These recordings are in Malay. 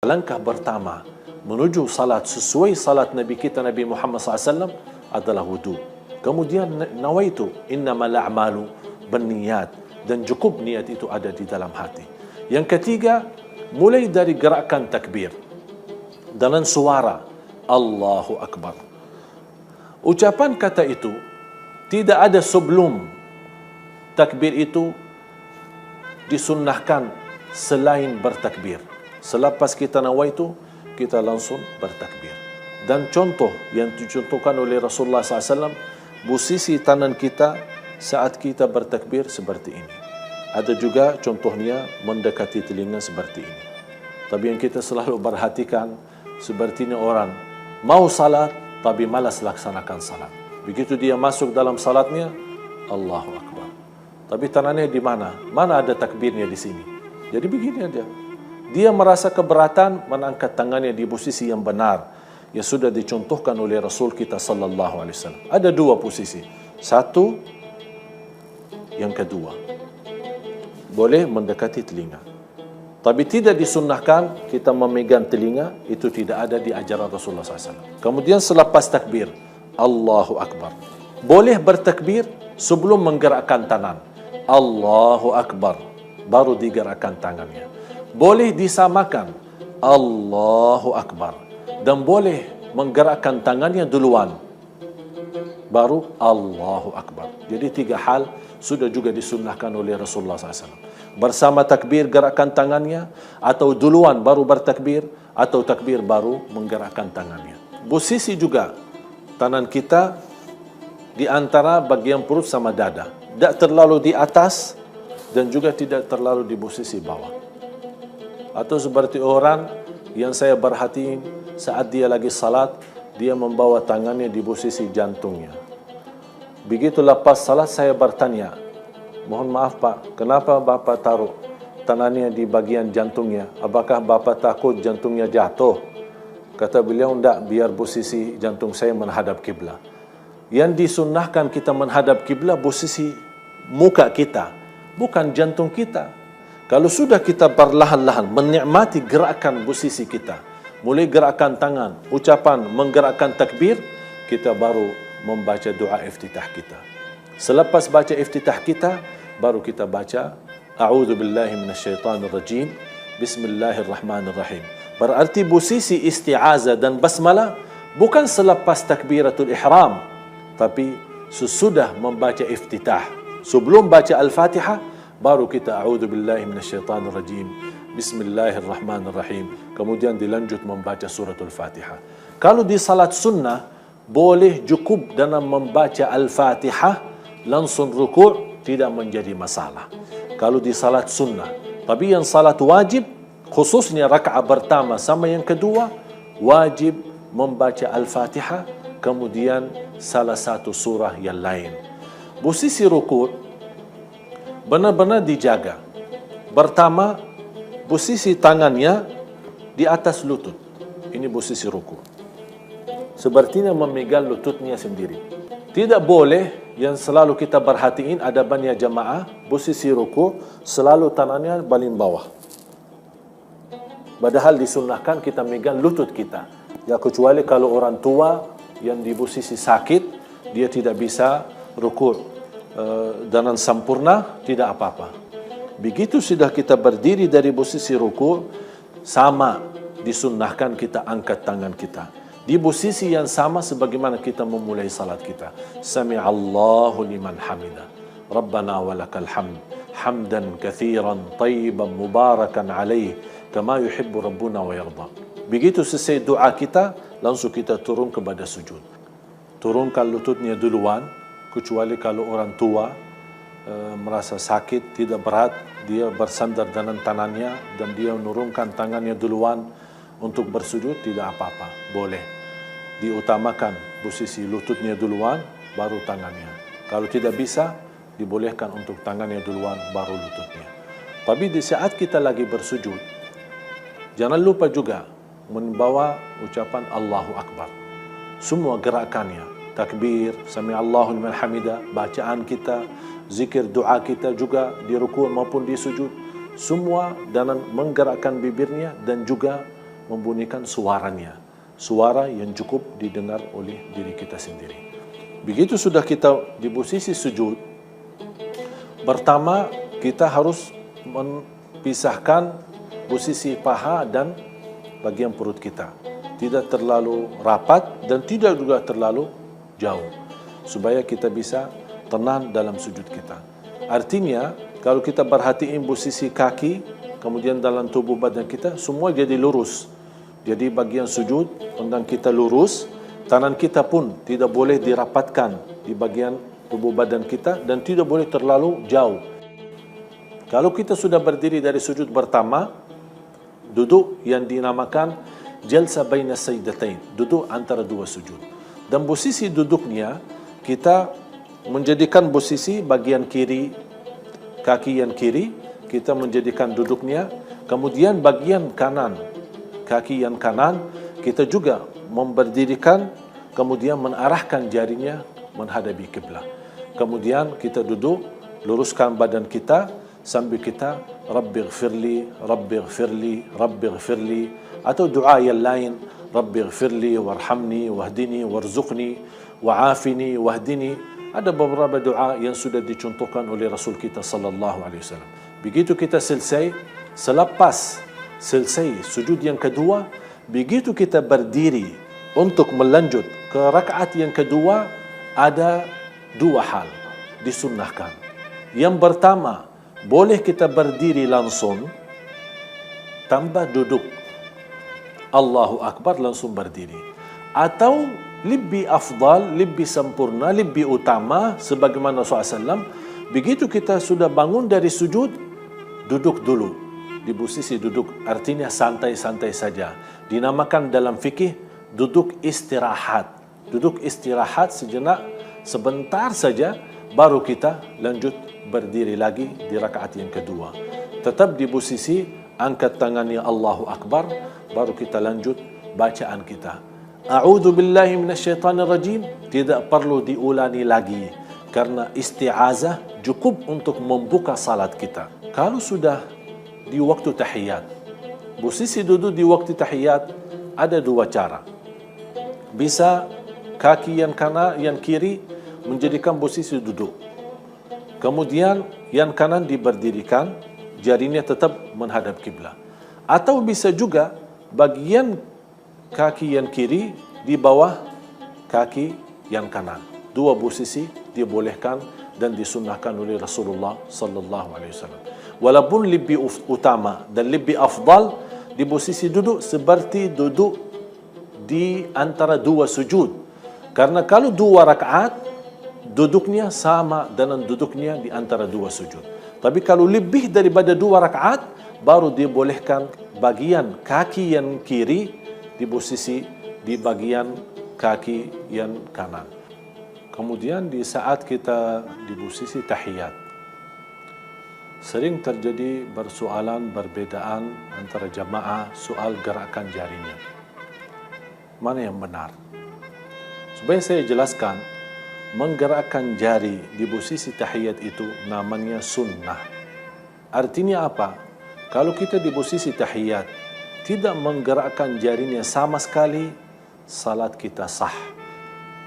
langkah pertama menuju salat sesuai salat Nabi kita Nabi Muhammad SAW adalah wudu. Kemudian nawaitu innamal a'malu binniyat, dan cukup niat itu ada di dalam hati. Yang ketiga, mulai dari gerakan takbir dengan suara Allahu Akbar. Ucapan kata itu tidak ada sebelum takbir itu disunnahkan selain bertakbir. Selepas kita nawaitu, kita langsung bertakbir. Dan contoh yang dicontohkan oleh Rasulullah SAW, posisi tangan kita saat kita bertakbir seperti ini. Ada juga contohnya mendekati telinga seperti ini. Tapi yang kita selalu perhatikan, sepertinya orang mau salat tapi malas laksanakan salat. Begitu dia masuk dalam salatnya, Allahu Akbar. Tapi tangannya di mana? Mana ada takbirnya di sini? Jadi begini aja. Dia merasa keberatan mengangkat tangannya di posisi yang benar, yang sudah dicontohkan oleh Rasul kita sallallahu alaihi wasallam. Ada dua posisi. Satu, yang kedua, boleh mendekati telinga. Tapi tidak disunnahkan kita memegang telinga, itu tidak ada di ajaran Rasulullah SAW. Kemudian selepas takbir, Allahu Akbar. Boleh bertakbir sebelum menggerakkan tangan. Allahu Akbar. Baru digerakkan tangannya. Boleh disamakan. Allahu Akbar. Dan boleh menggerakkan tangannya duluan. Baru Allahu Akbar. Jadi tiga hal sudah juga disunnahkan oleh Rasulullah SAW. Bersama takbir gerakkan tangannya, atau duluan baru bertakbir, atau takbir baru menggerakkan tangannya. Posisi juga tangan kita di antara bagian perut sama dada. Tidak terlalu di atas dan juga tidak terlalu di posisi bawah. Atau seperti orang yang saya perhatiin saat dia lagi salat, dia membawa tangannya di posisi jantungnya. Begitu lepas salat saya bertanya, mohon maaf Pak, kenapa Bapak taruh tangannya di bagian jantungnya? Apakah Bapak takut jantungnya jatuh? Kata beliau, tidak, biar posisi jantung saya menghadap kiblat. Yang disunnahkan kita menghadap kiblat posisi muka kita, bukan jantung kita. Kalau sudah kita perlahan-lahan menikmati gerakan posisi kita, mulai gerakan tangan, ucapan, menggerakkan takbir, kita baru membaca doa iftitah kita. Selepas baca iftitah kita, baru kita baca A'udzu billahi minasyaitonir rajim, Bismillahirrahmanirrahim. Berarti posisi isti'azah dan basmalah bukan selepas takbiratul ihram, tapi sesudah membaca iftitah. Sebelum baca al-Fatihah, baru kita A'udzu billahi minasyaitonir rajim, Bismillahirrahmanirrahim. Kemudian dilanjut membaca suratul Fatihah. Kalau di salat sunnah, boleh cukup dalam membaca Al-Fatihah langsung rukuk, tidak menjadi masalah. Kalau di salat sunnah. Tapi yang salat wajib, khususnya rakaat pertama sama yang kedua, wajib membaca Al-Fatihah, kemudian salah satu surah yang lain. Posisi rukuk benar-benar dijaga. Pertama, posisi tangannya di atas lutut. Ini posisi rukuk. Sepertinya memegang lututnya sendiri. Tidak boleh yang selalu kita perhatiin ada banyak jamaah, posisi ruku selalu tangannya paling bawah. Padahal disunnahkan kita megang lutut kita. Ya, kecuali kalau orang tua yang di posisi sakit, dia tidak bisa ruku dengan sempurna, tidak apa-apa. Begitu sudah kita berdiri dari posisi ruku, sama disunnahkan kita angkat tangan kita di posisi yang sama sebagaimana kita memulai salat kita. Sami'allahu liman hamidah. Rabbana walakal hamd. Hamdan kathiran, tayyiban, mubarakan alaih. Kama yuhibbu Rabbuna wa yarda. Begitu selesai doa kita, langsung kita turun kepada sujud. Turunkan lututnya duluan, kecuali kalau orang tua merasa sakit, tidak berat, dia bersandar dengan tangannya dan dia menurunkan tangannya duluan untuk bersujud, tidak apa-apa, boleh. Diutamakan posisi lututnya duluan, baru tangannya. Kalau tidak bisa, dibolehkan untuk tangannya duluan, baru lututnya. Tapi di saat kita lagi bersujud, jangan lupa juga membawa ucapan Allahu Akbar. Semua gerakannya, takbir, Sami'allahu liman hamidah, bacaan kita, zikir doa kita juga di ruku' maupun di sujud, semua dengan menggerakkan bibirnya dan juga membunyikan suaranya, suara yang cukup didengar oleh diri kita sendiri. Begitu sudah kita di posisi sujud, pertama kita harus pisahkan posisi paha dan bagian perut kita. Tidak terlalu rapat dan tidak juga terlalu jauh, supaya kita bisa tenang dalam sujud kita. Artinya, kalau kita perhatiin posisi kaki, kemudian dalam tubuh badan kita, semua jadi lurus. Jadi bagian sujud, pinggang kita lurus, tangan kita pun tidak boleh dirapatkan di bagian tubuh badan kita dan tidak boleh terlalu jauh. Kalau kita sudah berdiri dari sujud pertama, duduk yang dinamakan jalsa baina sajdatain, duduk antara dua sujud. Dan posisi duduknya kita menjadikan posisi bagian kiri, kaki yang kiri kita menjadikan duduknya, kemudian bagian kanan, kaki yang kanan kita juga memberdirikan, kemudian mengarahkan jarinya menghadapi kiblat. Kemudian kita duduk, luruskan badan kita sambil kita Rabbighfirli, Rabbighfirli, Rabbighfirli, atau doa yang lain, Rabbighfirli warhamni wahdini warzuqni wa'afini wahdini. Ada beberapa doa yang sudah dicontohkan oleh Rasul kita sallallahu alaihi wasallam. Begitu kita selesai, selepas selesai sujud yang kedua, begitu kita berdiri untuk melanjut ke rakaat yang kedua, ada dua hal disunnahkan. Yang pertama, boleh kita berdiri langsung tanpa duduk, Allahu Akbar langsung berdiri, atau lebih afdal, lebih sempurna, lebih utama sebagaimana Rasulullah SAW, begitu kita sudah bangun dari sujud, duduk dulu di posisi duduk, artinya santai-santai saja. Dinamakan dalam fikih duduk istirahat. Duduk istirahat sejenak, sebentar saja, baru kita lanjut berdiri lagi di rakaat yang kedua. Tetap di posisi angkat tangannya Allahu Akbar, baru kita lanjut bacaan kita. A'udzu billahi minasyaitanir rajim, tidak perlu diulangi lagi karena isti'azah cukup untuk membuka salat kita. Kalau sudah di waktu tahiyat, posisi duduk di waktu tahiyat ada dua cara. Bisa kaki yang kanan, yang kiri menjadikan posisi duduk, kemudian yang kanan diberdirikan, jarinya tetap menghadap kiblat. Atau bisa juga bagian kaki yang kiri di bawah kaki yang kanan. Dua posisi dibolehkan dan disunnahkan oleh Rasulullah sallallahu alaihi wasallam. Walaupun lebih utama dan lebih afdal di posisi duduk seperti duduk di antara dua sujud. Karena kalau dua rakaat duduknya sama dengan duduknya di antara dua sujud. Tapi kalau lebih daripada dua rakaat, baru dibolehkan bagian kaki yang kiri di posisi di bagian kaki yang kanan. Kemudian di saat kita di posisi tahiyat, sering terjadi persoalan perbedaan antara jamaah soal gerakan jarinya. Mana yang benar? Supaya saya jelaskan, menggerakkan jari di posisi tahiyat itu namanya sunnah. Artinya apa? Kalau kita di posisi tahiyat tidak menggerakkan jarinya sama sekali, salat kita sah.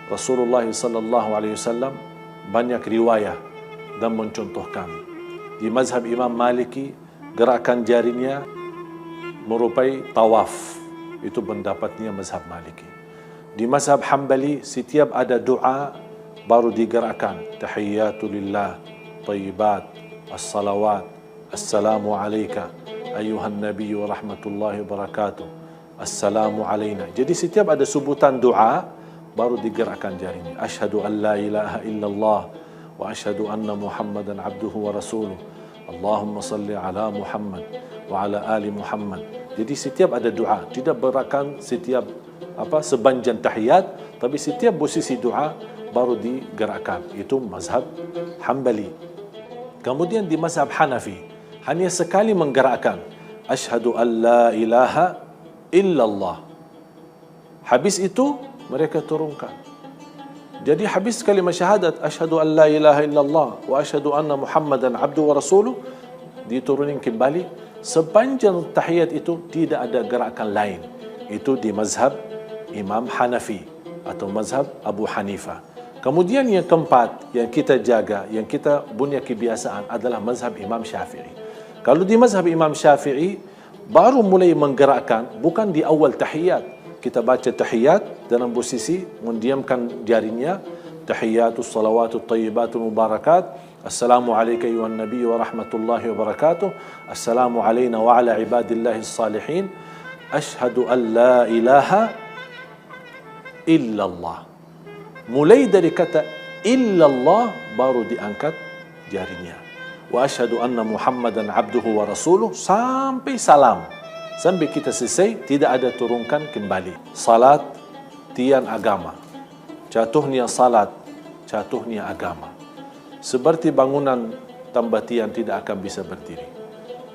Rasulullah sallallahu alaihi wasallam banyak riwayat dan mencontohkan. Di mazhab Imam Maliki, gerakan jarinya merupai tawaf. Itu pendapatnya mazhab Maliki. Di mazhab Hambali, setiap ada doa baru digerakkan. Tahiyyatulillah, tayyibat, as-salawat, assalamu alayka, ayuhan nabi wa rahmatullahi wa barakatuh, assalamu alayna. Jadi setiap ada sebutan doa, baru digerakkan jarinya. Ashhadu an la ilaha illallah wa ashhadu anna Muhammadan abduhu wa rasuluh. Allahumma salli ala Muhammad wa ala ali Muhammad. Jadi setiap ada doa, tidak berakan setiap sepanjang tahiyat, tapi setiap posisi doa baru digerakkan. Itu mazhab Hambali. Kemudian di mazhab Hanafi, hanya sekali menggerakkan asyhadu an la ilaha illallah. Habis itu mereka turunkan. Jadi habis kalimat syahadat asyhadu an la ilaha illallah wa asyhadu anna Muhammadan abdu wa rasuluh, diturunin kembali Sepanjang tahiyat itu tidak ada gerakan lain. Itu di mazhab Imam Hanafi atau mazhab Abu Hanifah. Kemudian yang keempat yang kita jaga, yang kita punya kebiasaan adalah mazhab Imam Syafi'i. Kalau di mazhab Imam Syafi'i, baru mulai menggerakkan bukan di awal tahiyat. Kita baca tahiyat dalam posisi mendiamkan jarinya. Tahiyatus salawatul tayyibatul mubarakat. Assalamu alayka ayuhan nabi wa rahmatullahi wa barakatuh. Assalamu alayna wa ala ibadillahi salihin. Ashhadu an la ilaha illallah. Mulai dari kata illallah baru diangkat jarinya. Wa ashhadu anna Muhammadan abduhu wa rasuluh sampai salam. Sampai kita selesai, tidak ada turunkan kembali. Salat tian agama. Jatuhnya salat, jatuhnya agama. Seperti bangunan tanpa tian tidak akan bisa berdiri.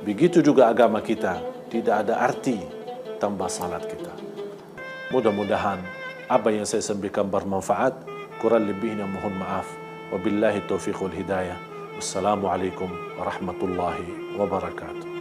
Begitu juga agama kita, tidak ada arti tanpa salat kita. Mudah-mudahan apa yang saya sampaikan bermanfaat. Kurang lebihnya mohon maaf. Wabillahi taufiq wal hidayah. Wassalamualaikum warahmatullahi wabarakatuh.